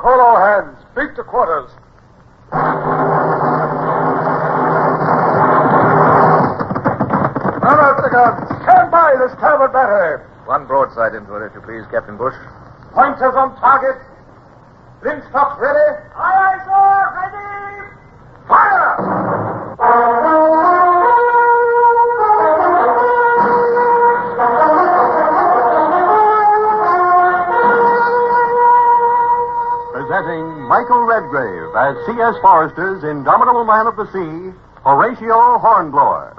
Call all hands. Beat to quarters. Run out the guns. Stand by the starboard battery. One broadside into it, if you please, Captain Bush. Pointers on target. Linstock ready. Aye, aye, sir. Ready. Fire! Presenting Michael Redgrave as C.S. Forrester's indomitable man of the sea, Horatio Hornblower.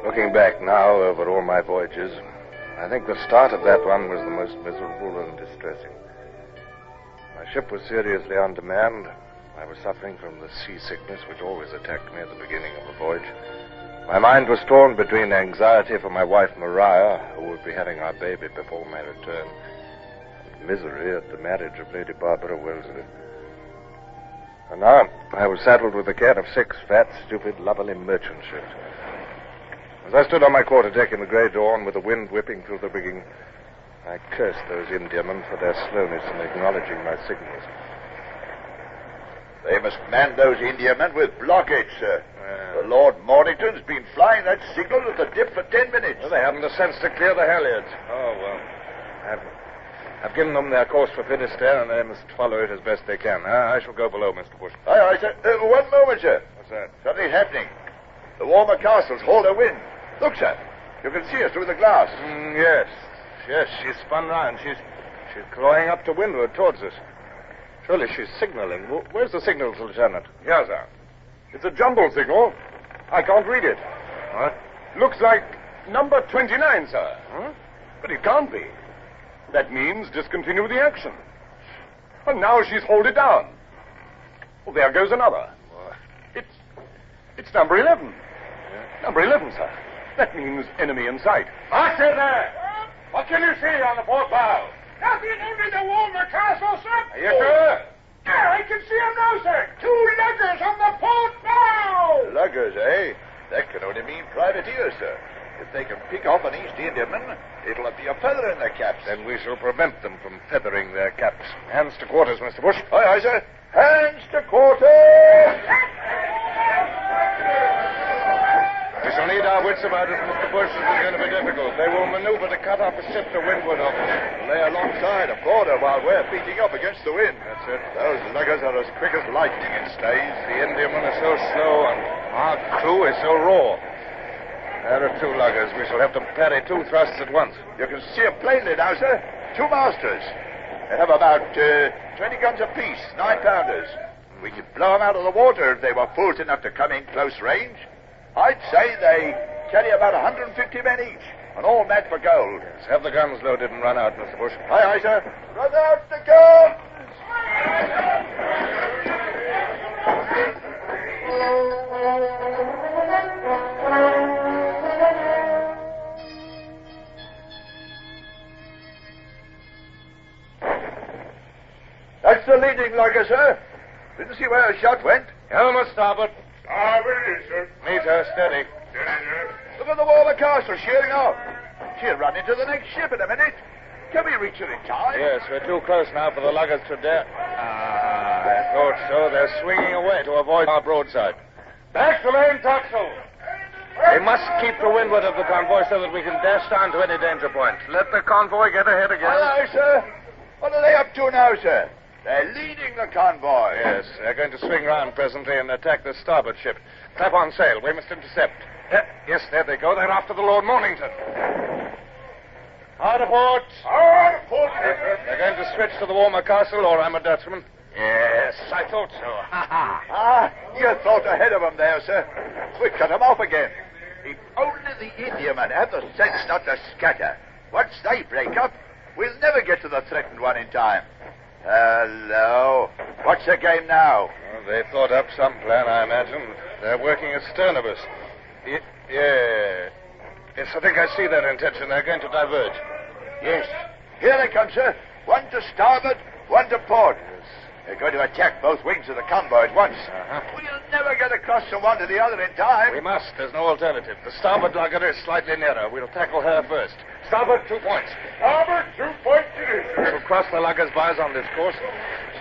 Looking back now over all my voyages, I think the start of that one was the most miserable and distressing. My ship was seriously undermanned. I was suffering from the seasickness which always attacked me at the beginning of a voyage. My mind was torn between anxiety for my wife Maria, who would be having our baby before my return, and misery at the marriage of Lady Barbara Wellesley. And now I was saddled with the care of 6 fat, stupid, lubberly merchant ships. As I stood on my quarterdeck in the grey dawn with the wind whipping through the rigging, I cursed those Indiamen for their slowness in acknowledging my signals. They must man those Indiamen with blockades, sir. The Lord Mornington's been flying that signal at the dip for 10 minutes. Well, they haven't the sense to clear the halyards. Oh, well. I've given them their course for Finisterre, and they must follow it as best they can. I shall go below, Mr. Bush. Aye, aye, sir. One moment, sir. What's that? Something's happening. The Warmer Castle's hauled her wind. Look, sir. You can see her through the glass. Yes. Yes, she's spun round. She's clawing up to windward towards us. Surely she's signaling. Where's the signal, Lieutenant? Yes, sir. It's a jumble signal. I can't read it. What? Looks like number 29, sir. Huh? But it can't be. That means discontinue the action. And now she's hauled it down. Well, there goes another. What? It's number 11. Yeah? Number 11, sir. That means enemy in sight. Master there! What can you see on the port bow? Nothing, only the Warmer Castle, sir. Are you sure? There, I can see them now, sir. 2 luggers on the port bow. Luggers, eh? That can only mean privateers, sir. If they can pick off an East Indiaman, it'll be a feather in their caps. Then we shall prevent them from feathering their caps. Hands to quarters, Mr. Bush. Aye, aye, sir. Hands to quarters! We shall need our wits about it, Mr. Bush. This is going to be difficult. They will maneuver to cut off a ship to windward of us. Lay alongside a quarter while we're beating up against the wind. That's it. Those luggers are as quick as lightning in stays. The Indiaman is so slow and our crew is so raw. There are 2 luggers. We shall have to parry 2 thrusts at once. You can see them plainly now, sir. 2 masters. They have about 20 guns apiece, 9-pounders. We could blow them out of the water if they were fools enough to come in close range. I'd say they carry about 150 men each, and all mad for gold. Yes, have the guns loaded and run out, Mr. Bush. Aye, aye, sir. Run out the guns! That's the leading lugger, sir. Didn't see where her shot went. Helm a starboard. Starboard, sir. Meet her, steady. Look at the Warmer Castle sheering off. She'll run into the next ship in a minute. Can we reach her in time? Yes, we're too close now for the luggers to dare. It thought so. They're swinging away to avoid our broadside. Back to main topsail. We must keep to windward of the convoy so that we can dash down to any danger point. Let the convoy get ahead again. Aye, aye, sir. What are they up to now, sir? They're leading the convoy. Yes, they're going to swing round presently and attack the starboard ship. Clap on sail. We must intercept. Yes, there they go. They're after the Lord Mornington. Hard aport. Hard aport. They're going to switch to the Warmer Castle, or I'm a Dutchman. Yes, I thought so. You thought ahead of them there, sir. We cut them off again. If only the Indiamen had the sense not to scatter. Once they break up, we'll never get to the threatened one in time. Hello. What's the game now? Well, they've thought up some plan, I imagine. They're working astern of us. Yes, I think I see their intention. They're going to diverge. Yes. Here they come, sir. One to starboard, one to port. They're going to attack both wings of the convoy at once. We'll never get across from one to the other in time. We must. There's no alternative. The starboard lugger is slightly nearer. We'll tackle her first. Starboard, 2 points. Starboard, 2 points it is, sir. We'll cross the lugger's bows on this course.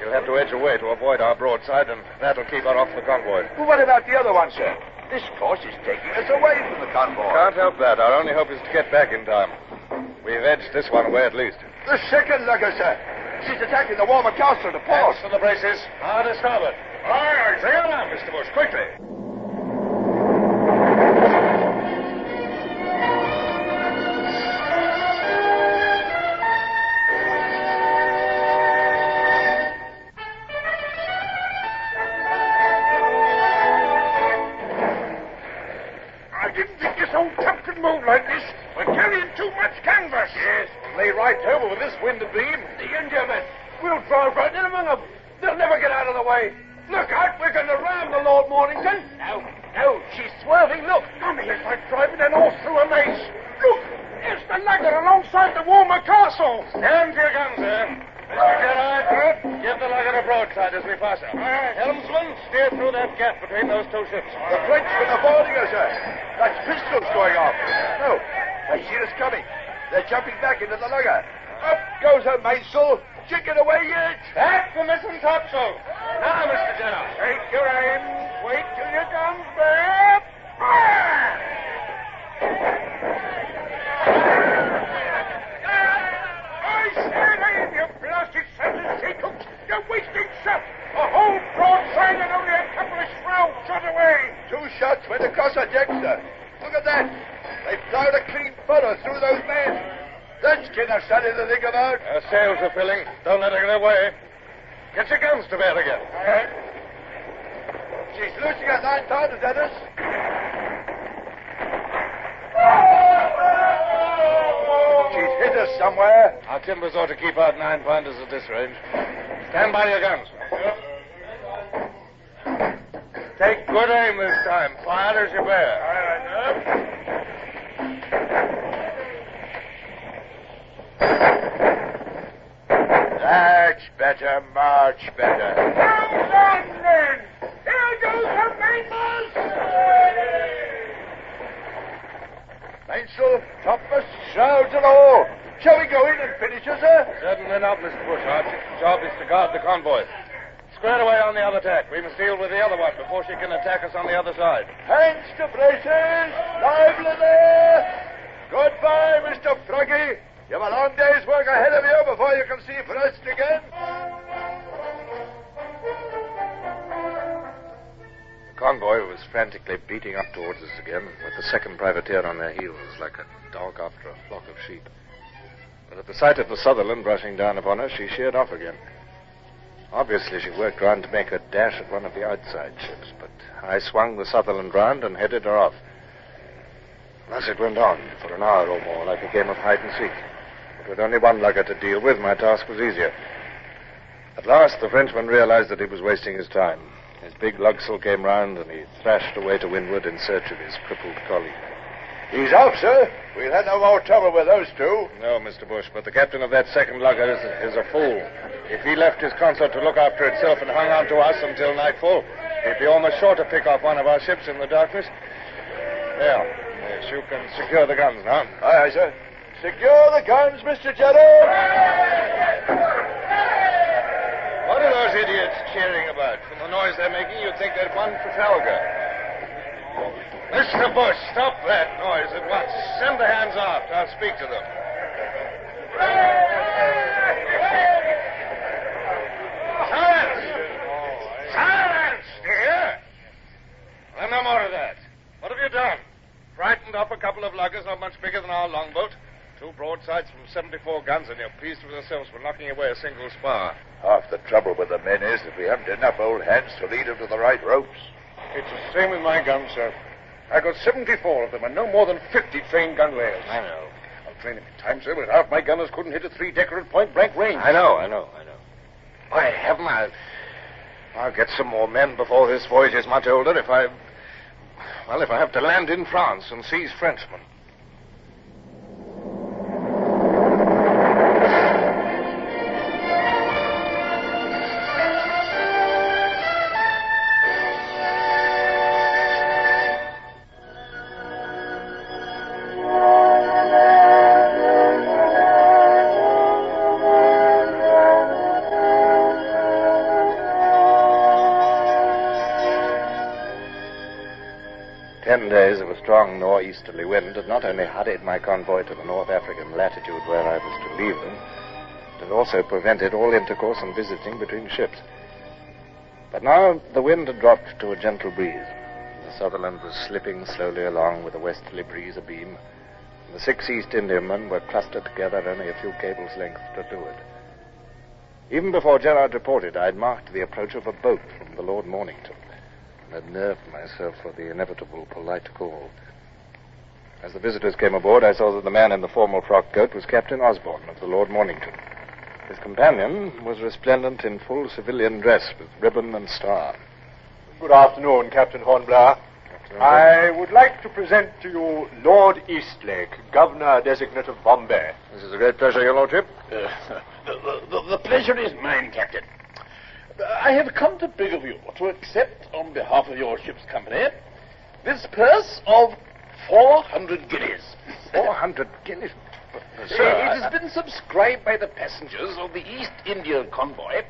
She'll have to edge away to avoid our broadside, and that'll keep her off the convoy. Well, what about the other one, sir? This course is taking us away from the convoy. Can't help that. Our only hope is to get back in time. We've edged this one away at least. The second lugger, sir. She's attacking the Warmer Castle to port. Hands to the braces. Hard to starboard. Aye, aye, sail on, Mr. Bush, quickly. I didn't think this old tub could move like this. We're carrying too much canvas. Yes, lay right over with this wind abeam. The Indiamen. We'll drive right in among them. They'll never get out of the way. Look out, we're going to ram the Lord Mornington. No, she's swerving. Look, come here. It's like driving an horse through a maze. Look, it's the lugger alongside the Warmer Castle. Stand to your guns, sir. Mr. Gerard, give the lugger a broadside as we pass her. Helmsman, steer through that gap between those two ships. The Frenchmen are boarding us, sir. That's pistols going off. No, I see us coming. They're jumping back into the lugger. Up goes her mainsail. She get away yet? Back the mizzen topsail. Now, Mr. Jenner, take your aim. Wait till your guns bear. Fire! I stand aim, you blasted sons of seacooks. You're wasting shot. A whole broadside and only a couple of shrouds shot away. 2 shots went across our deck, sir. Look at that. They plowed a clean furrow through those men. That's Skinner starting to think about. Our sails are filling. Don't let her get away. Get your guns to bear again. She's losing her 9-pounders at us. She's hit us somewhere. Our timbers ought to keep out 9-pounders at this range. Stand by your guns. Take good aim this time. Fire as you bear. That's better, much better. Hands on, men! There goes the mainmast! Mainsail, topmast, shrouds and all. Shall we go in and finish her, sir? Certainly not, Mr. Bush. Our job is to guard the convoy. Square away on the other tack. We must deal with the other one before she can attack us on the other side. Hands to braces. Lively there. Goodbye, Mr. Froggy. You have a long day's work ahead of you before you can see Brits again. The convoy was frantically beating up towards us again, with the second privateer on their heels, like a dog after a flock of sheep. But at the sight of the Sutherland rushing down upon her, she sheered off again. Obviously, she worked round to make a dash at one of the outside ships, but I swung the Sutherland round and headed her off. Thus it went on for an hour or more, like a game of hide and seek. But with only one lugger to deal with, my task was easier. At last, the Frenchman realized that he was wasting his time. His big lugsail came round, and he thrashed away to windward in search of his crippled colleague. He's off, sir. We'll have no more trouble with those two. No, Mr. Bush, but the captain of that second lugger is a fool. If he left his consort to look after itself and hung on to us until nightfall, he'd be almost sure to pick off one of our ships in the darkness. Well, yes, you can secure the guns now. Aye, aye, sir. Secure the guns, Mr. Jeddah. What are those idiots cheering about? think they'd won Trafalgar. Mr. Bush, stop that noise at once. Send the hands aft. I'll speak to them. Silence! Silence! Do you hear? Well, no more of that. What have you done? Frightened up a couple of luggers not much bigger than our longboat. 2 broadsides from 74 guns, and you're pleased with yourselves for knocking away a single spar. Half the trouble with the men is that we haven't enough old hands to lead them to the right ropes. It's the same with my guns, sir. I got 74 of them and no more than 50 trained gun layers. I know. I'll train them in time, sir, but half my gunners couldn't hit a 3-decker at point-blank range. I know. By heaven, I'll get some more men before this voyage is much older if I have to land in France and seize Frenchmen. 10 days of a strong northeasterly wind had not only hurried my convoy to the North African latitude where I was to leave them, but had also prevented all intercourse and visiting between ships. But now the wind had dropped to a gentle breeze. The Sutherland was slipping slowly along with a westerly breeze abeam, and the 6 East Indiamen were clustered together only a few cables' lengths to leeward. Even before Gerard reported, I had marked the approach of a boat from the Lord Mornington, and had nerved myself for the inevitable polite call. As the visitors came aboard, I saw that the man in the formal frock coat was Captain Osborne of the Lord Mornington. His companion was resplendent in full civilian dress with ribbon and star. Good afternoon, Captain Hornblower. I would like to present to you Lord Eastlake, Governor-designate of Bombay. This is a great pleasure, Your Lordship. The pleasure is mine, Captain. I have come to beg of you to accept, on behalf of your ship's company, this purse of 400 guineas. 400 guineas? It has been subscribed by the passengers of the East India Convoy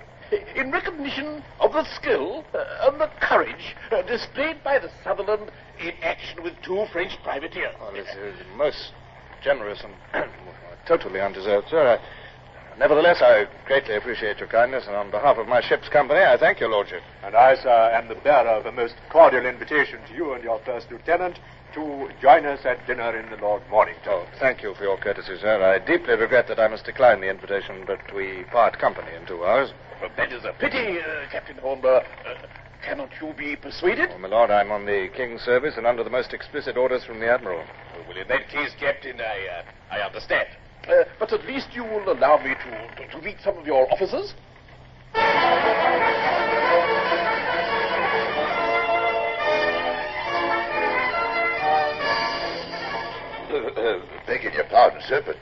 in recognition of the skill and the courage displayed by the Sutherland in action with 2 French privateers. Oh, this is most generous and totally undeserved, sir. Nevertheless, I greatly appreciate your kindness, and on behalf of my ship's company, I thank your lordship. And I, sir, am the bearer of a most cordial invitation to you and your first lieutenant to join us at dinner in the Lord Mornington. Oh, thank you for your courtesy, sir. I deeply regret that I must decline the invitation, but we part company in 2 hours. But that is a pity, Captain Hornblower. Cannot you be persuaded? Oh, my lord, I'm on the King's service and under the most explicit orders from the Admiral. Well, in that case, Captain, I understand. But at least you will allow me to meet some of your officers? Begging your pardon, sir, but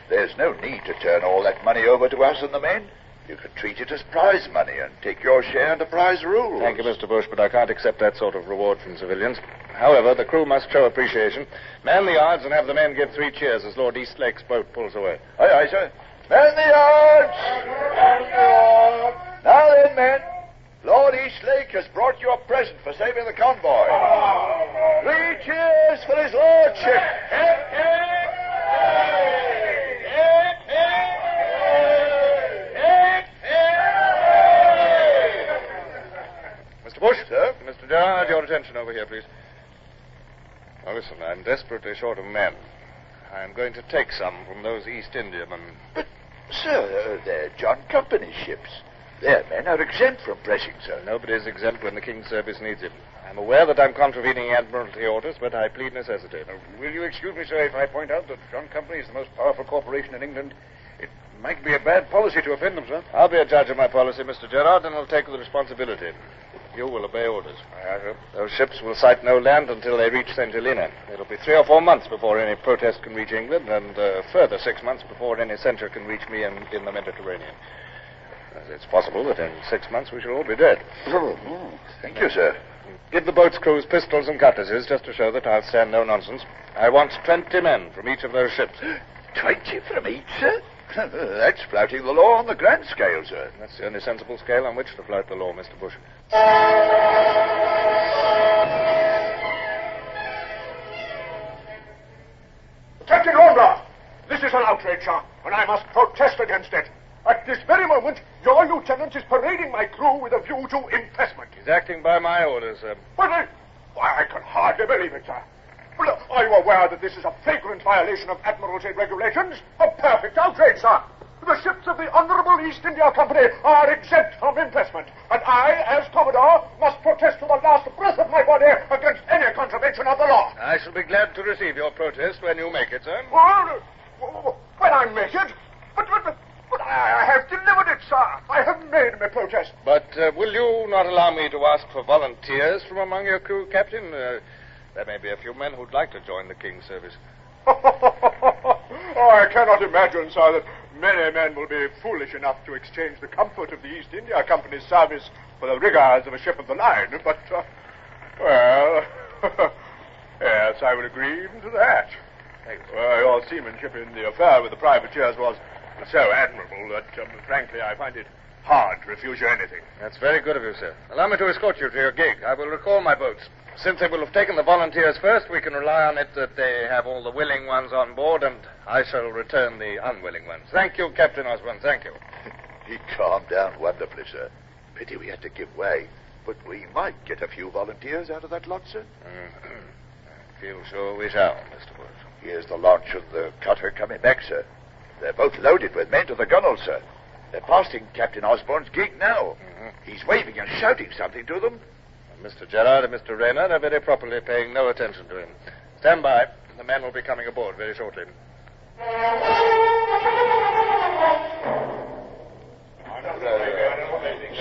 there's no need to turn all that money over to us and the men. You can treat it as prize money and take your share under prize rules. Thank you, Mr. Bush, but I can't accept that sort of reward from civilians. However, the crew must show appreciation. Man the yards and have the men give 3 cheers as Lord Eastlake's boat pulls away. Aye, aye, sir. Man the yards! Now then, men. Lord Eastlake has brought you a present for saving the convoy. 3 cheers for his lordship. Mr. Bush? Sir? Mr. Gerard, your attention over here, please. Now, listen, I'm desperately short of men. I'm going to take some from those East Indiamen. But, sir, they're John Company ships. Their men are exempt from pressing, sir. Nobody's exempt when the King's service needs him. I'm aware that I'm contravening Admiralty orders, but I plead necessity. Will you excuse me, sir, if I point out that John Company is the most powerful corporation in England? It might be a bad policy to offend them, sir. I'll be a judge of my policy, Mr. Gerard, and I'll take the responsibility. You will obey orders. Aye, sir. Those ships will sight no land until they reach St. Helena. It'll be 3 or 4 months before any protest can reach England, and further 6 months before any censure can reach me in the Mediterranean. It's possible that in 6 months we shall all be dead. Thank you, sir. Give the boat's crews pistols and cutlasses just to show that I'll stand no nonsense. I want 20 men from each of those ships. 20 from each, sir? That's flouting the law on the grand scale, sir. That's the only sensible scale on which to flout the law, Mr. Bush. Captain Hornblower, this is an outrage, sir, and I must protest against it. At this very moment, your lieutenant is parading my crew with a view to impressment. He's acting by my orders, sir. But I can hardly believe it, sir. Well, are you aware that this is a flagrant violation of Admiralty regulations? A perfect outrage, sir. The ships of the Honorable East India Company are exempt from impressment, and I, as Commodore, must protest to the last breath of my body against any contravention of the law. I shall be glad to receive your protest when you make it, sir. Well, when I make it? But I have delivered it, sir. I have made my protest. But will you not allow me to ask for volunteers from among your crew, Captain? There may be a few men who'd like to join the King's service. I cannot imagine, sir, that many men will be foolish enough to exchange the comfort of the East India Company's service for the rigors of a ship of the line. But, well, yes, I would agree even to that. Your seamanship in the affair with the privateers was so admirable that, frankly, I find it hard to refuse you anything. That's very good of you, sir. Allow me to escort you to your gig. I will recall my boats. Since they will have taken the volunteers first, we can rely on it that they have all the willing ones on board, and I shall return the unwilling ones. Thank you, Captain Osborne. Thank you. He calmed down wonderfully, sir. Pity we had to give way. But we might get a few volunteers out of that lot, sir. I feel sure we shall, Mr. Wood. Here's the launch and the cutter coming back, sir. They're both loaded with men to the gunwale, sir. They're passing Captain Osborne's gig now. He's waving and shouting something to them. Mr. Gerard and Mr. Rayner are very properly paying no attention to him. Stand by. The men will be coming aboard very shortly.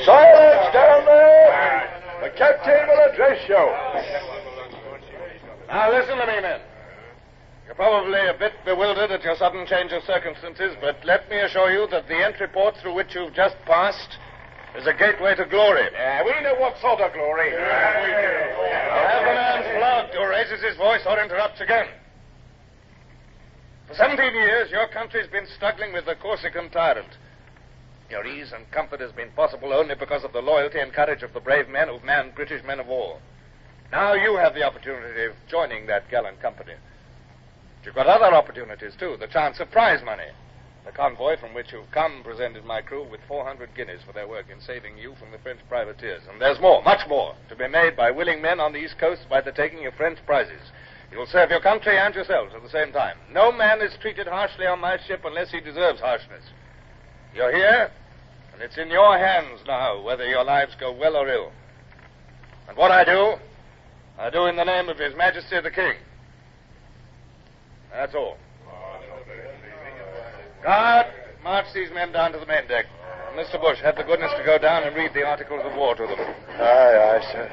Silence down there! The captain will address you. Now listen to me, men. You're probably a bit bewildered at your sudden change of circumstances, but let me assure you that the entry port through which you've just passed is a gateway to glory. We know what sort of glory. Have the man flogged who raises his voice or interrupts again. For 17 years, your country's been struggling with the Corsican tyrant. Your ease and comfort has been possible only because of the loyalty and courage of the brave men who've manned British men of war. Now you have the opportunity of joining that gallant company. But you've got other opportunities, too. The chance of prize money. The convoy from which you've come presented my crew with 400 guineas for their work in saving you from the French privateers. And there's more, much more, to be made by willing men on the East Coast by the taking of French prizes. You'll serve your country and yourselves at the same time. No man is treated harshly on my ship unless he deserves harshness. You're here, and it's in your hands now whether your lives go well or ill. And what I do in the name of His Majesty the King. That's all. Guard, march these men down to the main deck. Mr. Bush, have the goodness to go down and read the articles of war to them. Aye, sir.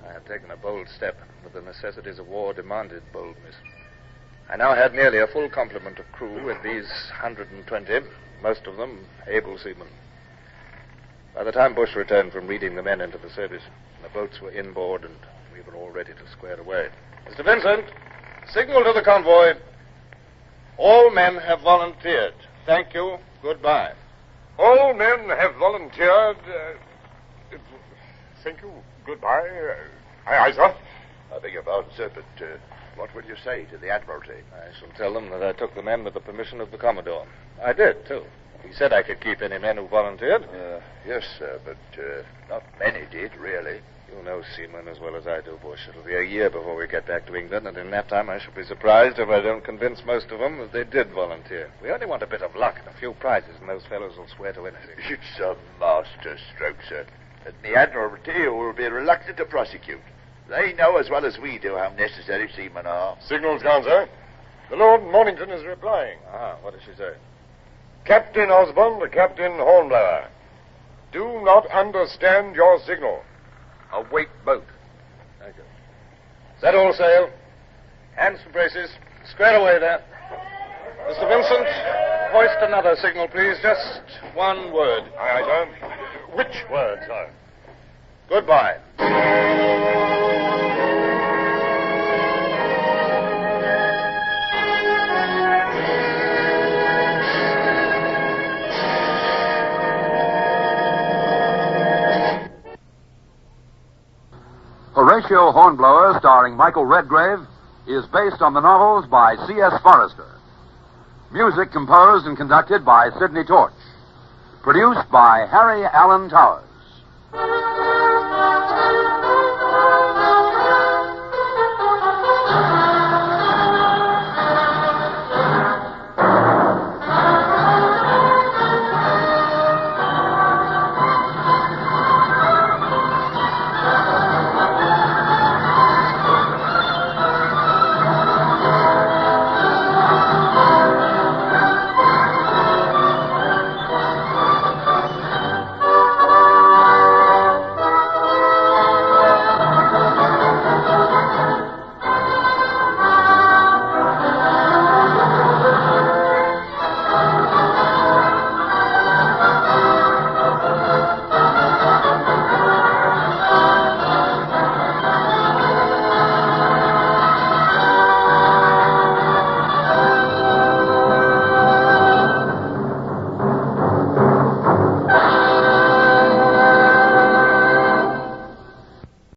I have taken a bold step, but the necessities of war demanded boldness. I now had nearly a full complement of crew with these 120, most of them able seamen. By the time Bush returned from reading the men into the service, the boats were inboard and we were all ready to square away. Mr. Vincent, signal to the convoy. All men have volunteered. Thank you. Goodbye. All men have volunteered. Thank you. Goodbye. Aye, sir. I beg your pardon, sir, but what will you say to the Admiralty? I shall tell them that I took the men with the permission of the Commodore. I did, too. He said I could keep any men who volunteered. Yes, sir, but not many did, really. You know seamen as well as I do, Bush. It'll be a year before we get back to England, and in that time I shall be surprised if I don't convince most of them that they did volunteer. We only want a bit of luck and a few prizes, and those fellows will swear to anything. It's a master stroke, sir. And the Admiralty will be reluctant to prosecute. They know as well as we do how necessary seamen are. Signal's gone, sir. The Lord Mornington is replying. What does she say? Captain Osborne to Captain Hornblower. Do not understand your signal. Await boat. Thank you. Set all sail. Hands for braces. Square away there. Mr. Vincent, Hoist another signal, please. Just one word. Aye, sir. Which word, sir? Goodbye. Horatio Hornblower, starring Michael Redgrave, is based on the novels by C.S. Forrester. Music composed and conducted by Sidney Torch. Produced by Harry Allen Towers.